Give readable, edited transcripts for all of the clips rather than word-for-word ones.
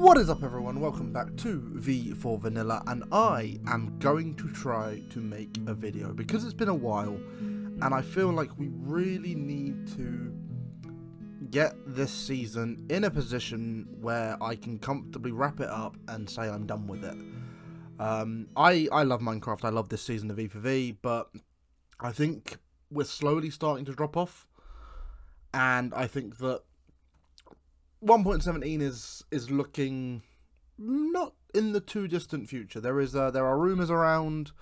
What is up everyone, welcome back to V4 Vanilla, and I am going to try to make a video because it's been a while and I feel like we really need to get this season in a position where I can comfortably wrap it up and say I'm done with it. I love Minecraft, I love this season of V4V, but I think we're slowly starting to drop off, and I think that 1.17 is looking not in the too distant future. There are rumours around,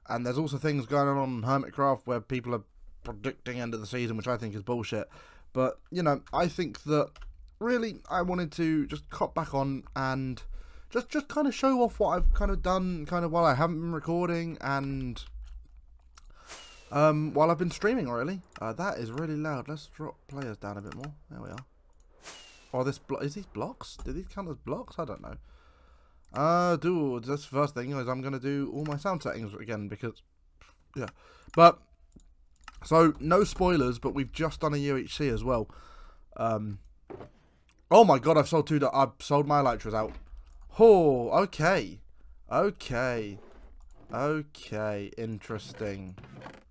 and there's also things going on Hermitcraft where people are predicting end of the season, which I think is bullshit. But you know, I think that really I wanted to just cop back on and just kind of show off what I've kind of done, kind of while I haven't been recording and while I've been streaming. Really, that is really loud. Let's drop players down a bit more. There we are. Oh, is these blocks? Do these count as blocks? I don't know. Dude, that's the first thing is I'm going to do all my sound settings again because, yeah. But, so, no spoilers, but we've just done a UHC as well. Oh my god, I've sold my elytras out. Oh, okay. Okay, interesting.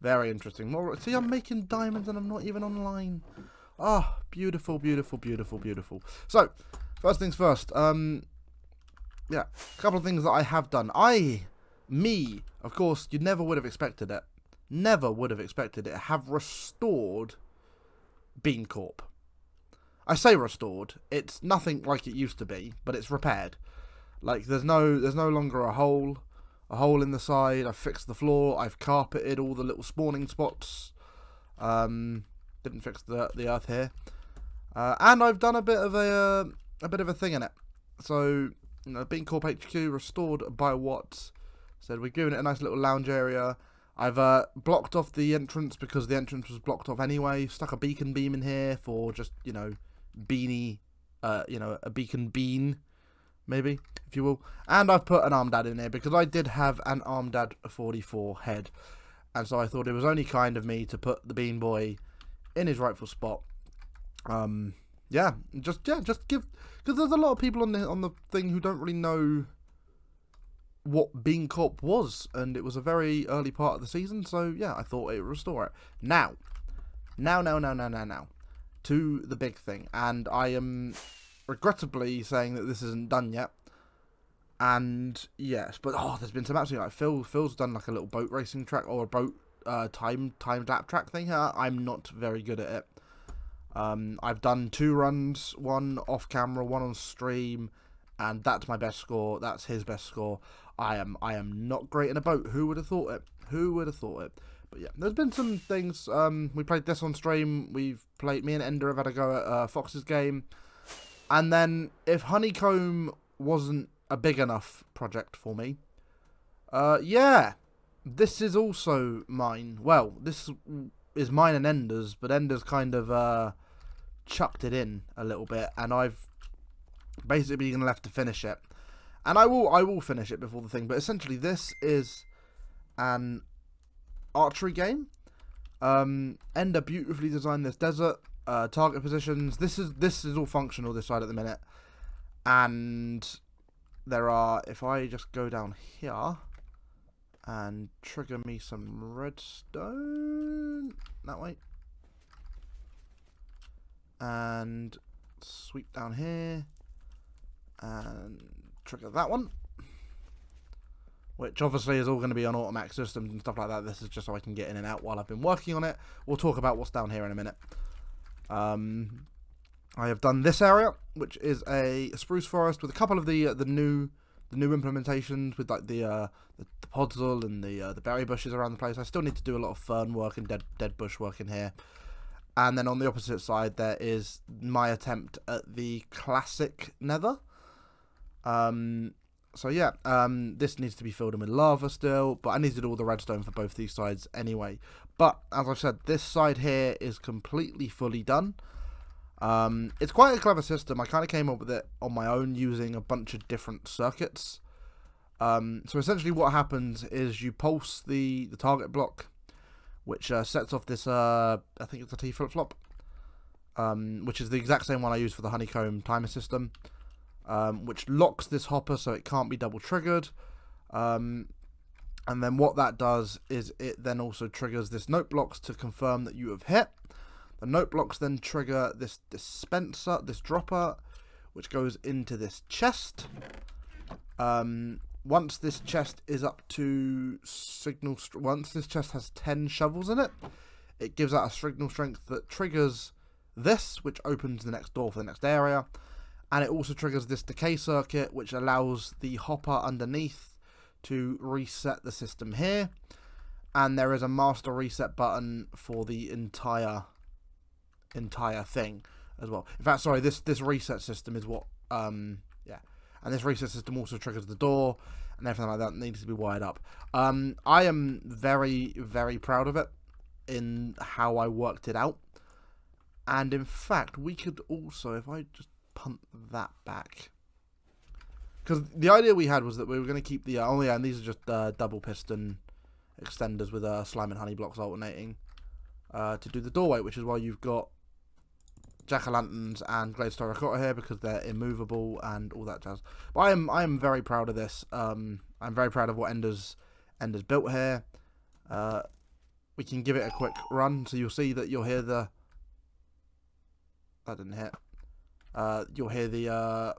Very interesting. More, see, I'm making diamonds and I'm not even online. Ah, beautiful, beautiful, beautiful, beautiful. So, first things first. Yeah, a couple of things that I have done. Of course, you never would have expected it. Never would have expected it. Have restored Bean Corp. I say restored. It's nothing like it used to be, but it's repaired. Like there's no longer a hole in the side. I've fixed the floor. I've carpeted all the little spawning spots. Didn't fix the earth here, and I've done a bit of a thing in it. So, you know, Bean Corp HQ restored by Watts. Said we're giving it a nice little lounge area. I've blocked off the entrance because the entrance was blocked off anyway. Stuck a beacon beam in here for just, you know, beanie, a beacon bean, maybe, if you will. And I've put an Armdad in here because I did have an Armdad 44 head, and so I thought it was only kind of me to put the Bean Boy in his rightful spot. Just give, because there's a lot of people on the thing who don't really know what Bean Corp was, and it was a very early part of the season, so yeah, I thought it would restore it. Now, to the big thing, and I am regrettably saying that this isn't done yet, and yes, but there's been some absolutely, like, Phil's done like a little boat racing track, or a boat timed lap track thing here. I'm not very good at it. I've done 2 runs, one off camera, one on stream, and that's my best score. That's his best score. I am not great in a boat. Who would have thought it? Who would have thought it? But yeah, there's been some things. We played this on stream. Me and Ender have had a go at Fox's game, and then if Honeycomb wasn't a big enough project for me, yeah. This is also mine. Well, this is mine and Ender's, but Ender's kind of chucked it in a little bit, and I've basically been left to finish it. And I will finish it before the thing, but essentially this is an archery game. Ender beautifully designed this desert, target positions. This is all functional this side at the minute. And there are, if I just go down here and trigger me some redstone that way, and sweep down here and trigger that one, which obviously is all going to be on automatic systems and stuff like that. This is just so I can get in and out while I've been working on it. We'll talk about what's down here in a minute. I have done this area, which is a spruce forest with a couple of the new implementations, with like the podzol and the berry bushes around the place. I still need to do a lot of fern work and dead bush work in here. And then on the opposite side there is my attempt at the classic nether. So yeah, this needs to be filled in with lava still, but I need to do all the redstone for both these sides anyway. But as I've said, this side here is completely fully done. It's quite a clever system. I kind of came up with it on my own using a bunch of different circuits. So essentially what happens is you pulse the target block, which sets off this, I think it's a T flip-flop, which is the exact same one I use for the honeycomb timer system. which locks this hopper so it can't be double triggered. And then what that does is it then also triggers this note blocks to confirm that you have hit. The note blocks then trigger this dispenser, this dropper, which goes into this chest. Once this chest is up to once this chest has 10 shovels in it, it gives out a signal strength that triggers this, which opens the next door for the next area. And it also triggers this decay circuit, which allows the hopper underneath to reset the system here. And there is a master reset button for the entire thing as well. In fact, sorry, this reset system is what yeah. And this reset system also triggers the door and everything like that needs to be wired up. I am very, very proud of it in how I worked it out. And in fact, we could also, if I just punt that back, because the idea we had was that we were going to keep the oh yeah, and these are just double piston extenders with slime and honey blocks alternating to do the doorway, which is why you've got jack-o'-lanterns and glazed terracotta here, because they're immovable and all that jazz. But I am very proud of this. I'm very proud of what Ender's built here. We can give it a quick run, so you'll see that you'll hear the that didn't hit. You'll hear the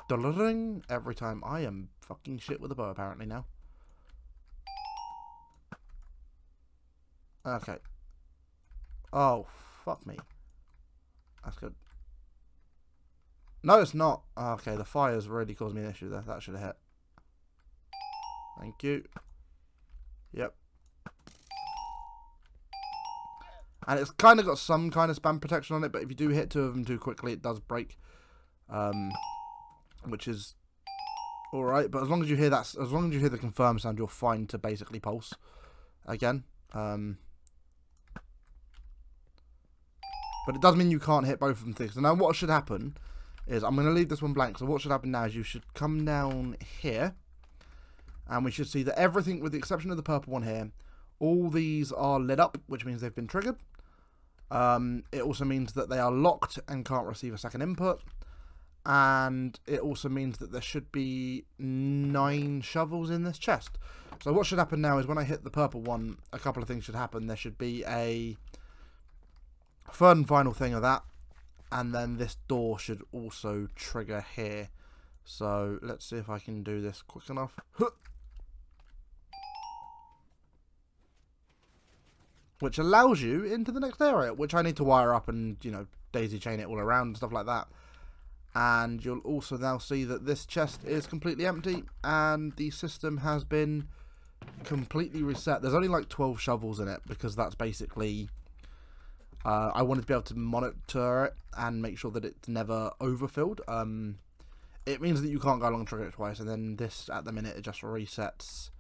ding every time. I am fucking shit with a bow apparently now. Okay. Oh, fuck me. That's good. No, it's not. Okay, the fire's really caused me an issue there. That should have hit. Thank you. Yep. And it's kind of got some kind of spam protection on it, but if you do hit two of them too quickly, it does break. Which is alright, but as long as you hear that, as long as you hear the confirm sound, you're fine to basically pulse again. But it does mean you can't hit both of them things. So now what should happen is, I'm going to leave this one blank. So what should happen now is you should come down here. And we should see that everything, with the exception of the purple one here, all these are lit up, which means they've been triggered. It also means that they are locked and can't receive a second input. And it also means that there should be 9 shovels in this chest. So what should happen now is when I hit the purple one, a couple of things should happen. There should be a third and final thing of that, and then this door should also trigger here. So let's see if I can do this quick enough. Which allows you into the next area, which I need to wire up and, you know, daisy chain it all around and stuff like that. And you'll also now see that this chest is completely empty and the system has been completely reset. There's only like 12 shovels in it because that's basically I wanted to be able to monitor it and make sure that it's never overfilled. It means that you can't go along and trigger it twice, and then this, at the minute, it just resets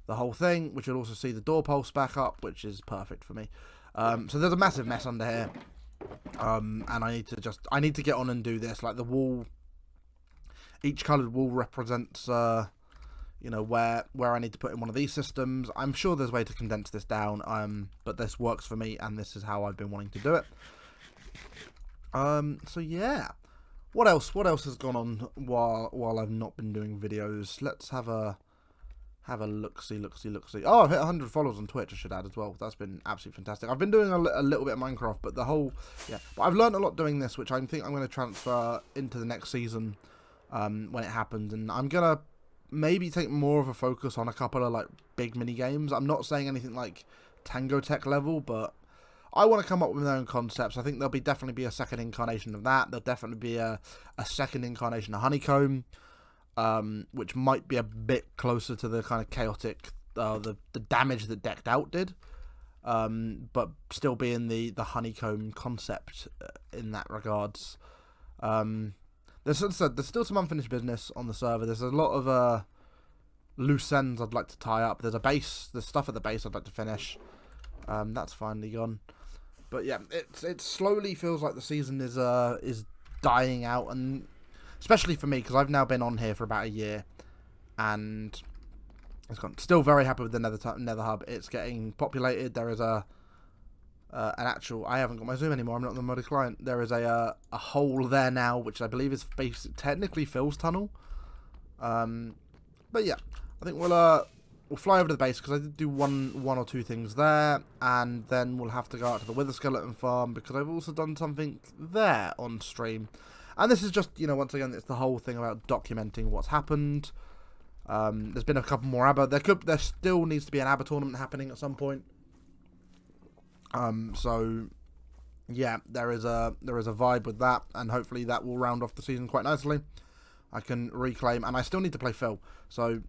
the whole thing, which you'll also see the door pulse back up, which is perfect for me. So there's a massive mess under here, and I need to get on and do this. Like the wall, each coloured wall represents you know, where I need to put in one of these systems. I'm sure there's a way to condense this down, but this works for me, and this is how I've been wanting to do it. So yeah, what else has gone on while I've not been doing videos? Let's have a look-see. Oh, I've hit 100 followers on Twitch, I should add as well. That's been absolutely fantastic. I've been doing a little bit of Minecraft, but but I've learned a lot doing this, which I think I'm going to transfer into the next season when it happens, and I'm gonna maybe take more of a focus on a couple of like big mini games. I'm not saying anything like Tango Tech level, but I want to come up with my own concepts. I think there'll definitely be a second incarnation of that. There'll definitely be a second incarnation of Honeycomb, which might be a bit closer to the kind of chaotic, the damage that Decked Out did, but still being the Honeycomb concept in that regards. There's still some unfinished business on the server. There's a lot of loose ends I'd like to tie up. There's stuff at the base I'd like to finish. That's finally gone. But yeah, it slowly feels like the season is dying out, and especially for me, because I've now been on here for about a year, and it's gone. Still very happy with the Nether hub. It's getting populated. There is a an actual... I haven't got my zoom anymore. I'm not on the modded client. There is a hole there now, which I believe is technically Phil's tunnel. But yeah, I think we'll fly over to the base, because I did do one or two things there, and then we'll have to go out to the Wither Skeleton farm, because I've also done something there on stream. And this is just, you know, once again, it's the whole thing about documenting what's happened. There's been a couple more ABBA. There still needs to be an ABBA tournament happening at some point. So yeah, there is a vibe with that, and hopefully that will round off the season quite nicely. I can reclaim, and I still need to play Phil. So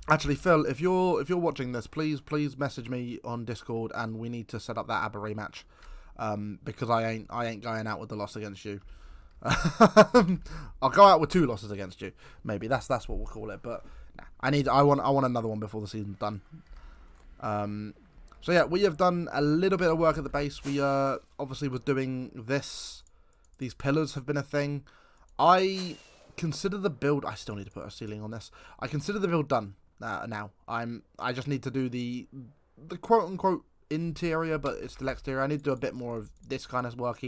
actually, Phil, if you're watching this, please message me on Discord, and we need to set up that ABBA rematch. Because I ain't going out with the loss against you. I'll go out with 2 losses against you. Maybe that's what we'll call it. But nah, I want another one before the season's done. So yeah, we have done a little bit of work at the base. We obviously were doing this. These pillars have been a thing. I consider the build... I still need to put a ceiling on this. I consider the build done now. I just need to do the quote-unquote interior, but it's still exterior. I need to do a bit more of this kind of work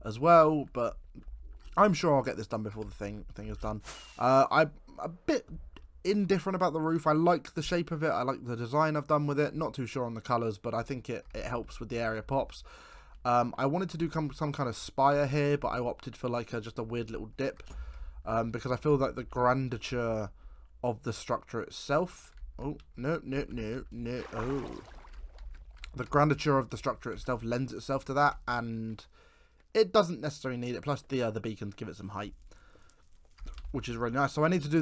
as well, but I'm sure I'll get this done before the thing is done. I'm a bit indifferent about the roof. I like the shape of it. I like the design I've done with it. Not too sure on the colours, but I think it helps with the area pops. I wanted to do some kind of spire here, but I opted for like just a weird little dip, because I feel like the grandeur of the structure itself... Oh, no. Oh. The grandeur of the structure itself lends itself to that, and it doesn't necessarily need it. Plus the beacons give it some height, which is really nice. So I need to do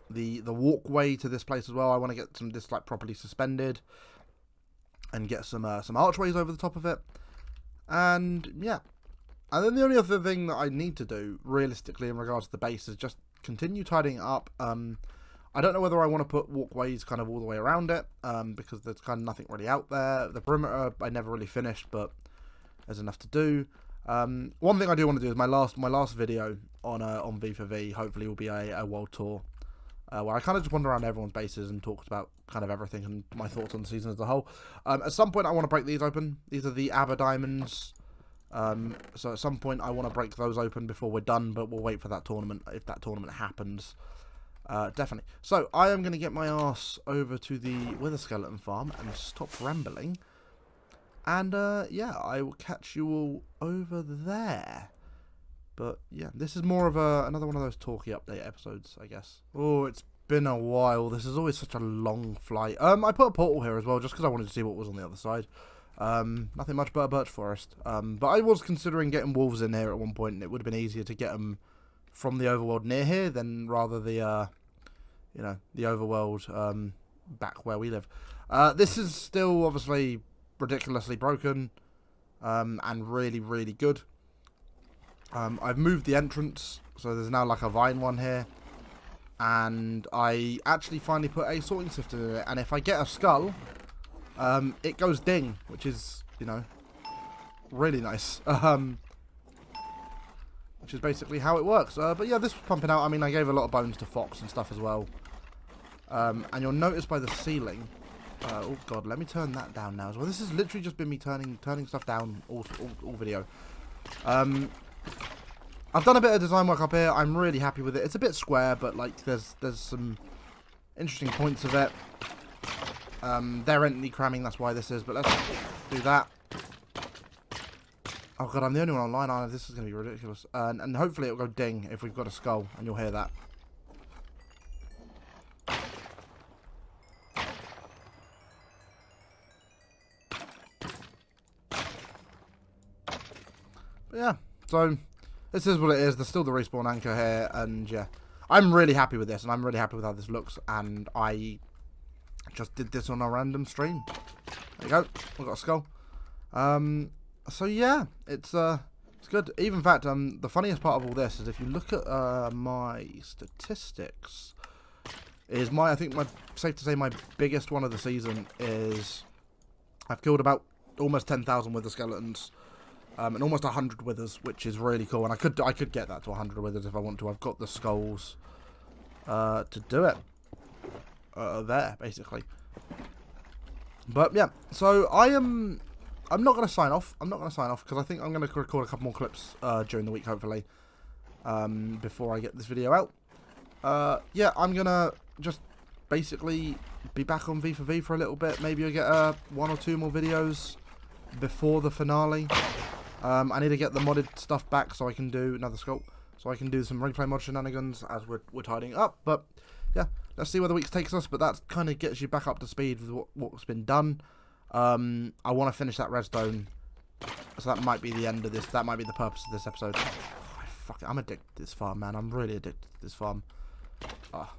the walkway to this place as well. I want to get this like properly suspended, and get some archways over the top of it. And yeah, and then the only other thing that I need to do realistically in regards to the base is just continue tidying it up. I don't know whether I want to put walkways kind of all the way around it, because there's kind of nothing really out there. The perimeter I never really finished, but there's enough to do. One thing I do want to do is my last video on V4V hopefully will be a world tour, where I kind of just wander around everyone's bases and talked about kind of everything and my thoughts on the season as a whole. At some point I want to break these open. These are the ABBA diamonds. So at some point I want to break those open before we're done, but we'll wait for that tournament, if that tournament happens. Definitely. So I am going to get my ass over to the Wither Skeleton farm and stop rambling. And yeah, I will catch you all over there. But yeah, this is more of another one of those talky update episodes, I guess. Oh, it's been a while. This is always such a long flight. I put a portal here as well, just because I wanted to see what was on the other side. Nothing much but a birch forest. But I was considering getting wolves in here at one point, and it would have been easier to get them from the overworld near here than rather the you know, the overworld back where we live. This is still obviously ridiculously broken, and really good. I've moved the entrance, so there's now like a vine one here, and I actually finally put a sorting sifter in it, and if I get a skull, it goes ding, which is, you know, really nice. Which is basically how it works. But yeah, this was pumping out. I mean, I gave a lot of bones to Fox and stuff as well. And you'll notice by the ceiling... oh god, let me turn that down now as well. This has literally just been me turning stuff down all video. I've done a bit of design work up here. I'm really happy with it. It's a bit square, but like there's some interesting points of it. They're empty cramming, that's why this is. But let's do that. Oh god, I'm the only one online. Oh, this is going to be ridiculous. And hopefully it'll go ding if we've got a skull, and you'll hear that. But yeah, so this is what it is. There's still the respawn anchor here, and yeah, I'm really happy with this, and I'm really happy with how this looks, and I just did this on a random stream. There you go, we've got a skull. So yeah, it's good. Even in fact, the funniest part of all this is if you look at my statistics, is I think safe to say my biggest one of the season is I've killed about almost 10,000 wither skeletons, and almost 100 withers, which is really cool. And I could get that to 100 withers if I want to. I've got the skulls to do it there basically. But yeah, so I'm not going to sign off. I'm not going to sign off because I think I'm going to record a couple more clips during the week, hopefully, before I get this video out. Yeah, I'm going to just basically be back on V4V for a little bit. Maybe I'll get 1 or 2 more videos before the finale. I need to get the modded stuff back so I can do another sculpt. So I can do some replay mod shenanigans as we're tidying up. But yeah, let's see where the week takes us. But that kind of gets you back up to speed with what's been done. I want to finish that redstone. So that might be the end of this. That might be the purpose of this episode. Oh, fuck it. I'm addicted to this farm, man. I'm really addicted to this farm. Oh.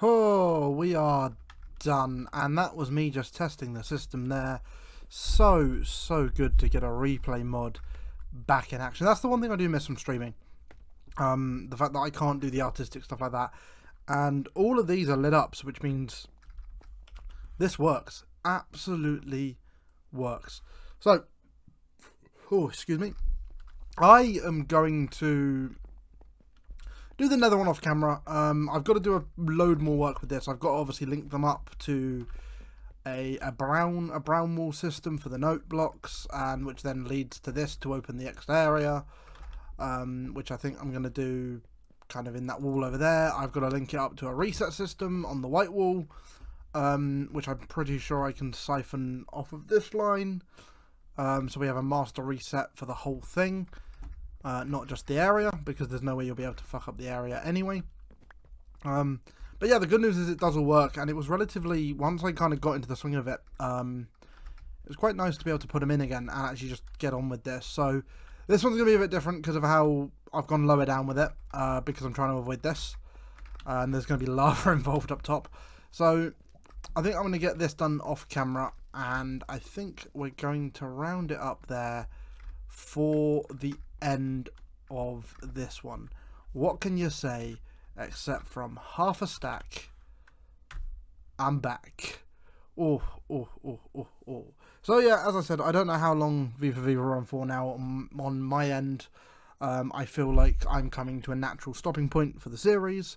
Oh, we are done. And that was me just testing the system there. So good to get a replay mod back in action. That's the one thing I do miss from streaming. The fact that I can't do the artistic stuff like that. And all of these are lit up, which means this works. Absolutely works. So, oh, excuse me. I am going to do the nether one off camera. I've got to do a load more work with this. I've got to obviously link them up to a brown wall system for the note blocks, and which then leads to this to open the extra area, which I think I'm going to do kind of in that wall over there. I've got to link it up to a reset system on the white wall, which I'm pretty sure I can siphon off of this line. So we have a master reset for the whole thing. Not just the area, because there's no way you'll be able to fuck up the area anyway. But yeah, the good news is it does all work, and it was relatively, once I kind of got into the swing of it, it was quite nice to be able to put them in again and actually just get on with this. So this one's going to be a bit different because of how I've gone lower down with it, because I'm trying to avoid this. And there's going to be lava involved up top. So I think I'm going to get this done off camera, and I think we're going to round it up there for the end of this one. What can you say except from half a stack, I'm back. Oh. So yeah, as I said, I don't know how long V4V will run for now on my end. I feel like I'm coming to a natural stopping point for the series.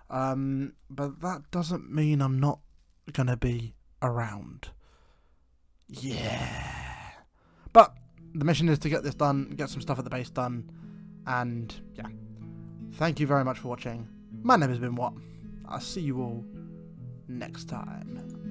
But that doesn't mean I'm not going to be around. Yeah. But the mission is to get this done, get some stuff at the base done, and yeah. Thank you very much for watching. My name has been What. I'll see you all next time.